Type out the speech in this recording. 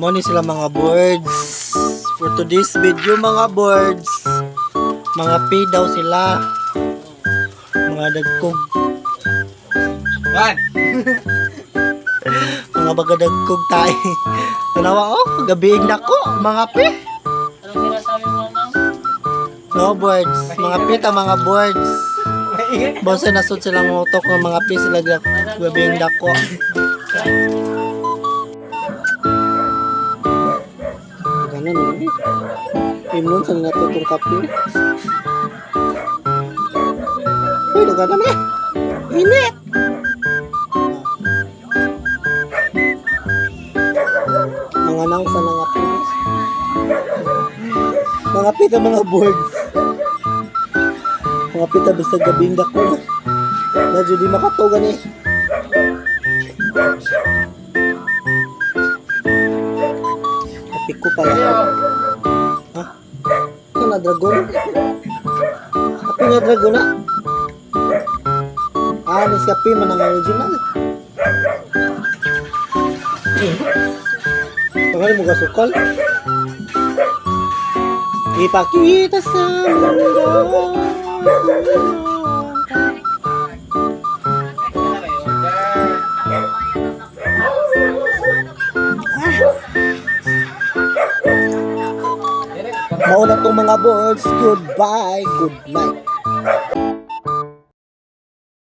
Mo ni sila mga birds. For today's video mga birds, mga pay daw sila. Mga dagkog. Yan! Mga baga dagkog tayo. Tanawa gabiing nako mga pi. Anong sinasabi mo, ma'am? No birds, mga pita mga birds. Basta nasud silang utok ng mga pi sila gabiing dako. Ganun eh. Imnon sa nga tutong kape. Uy, daga na eh. Init! Mga nang sa mga pi. Mga pita mga birds. Mga pita basta gabing dako. Medyo di makatugan eh. Kapik ko pala. Ha? Ito na dragon? Kapi nga dragon na? Ah, nis kapi man ang original. Pangalan mo gasukal? Ipakita sa mundo. Mauna tong mga birds. Goodbye, good night.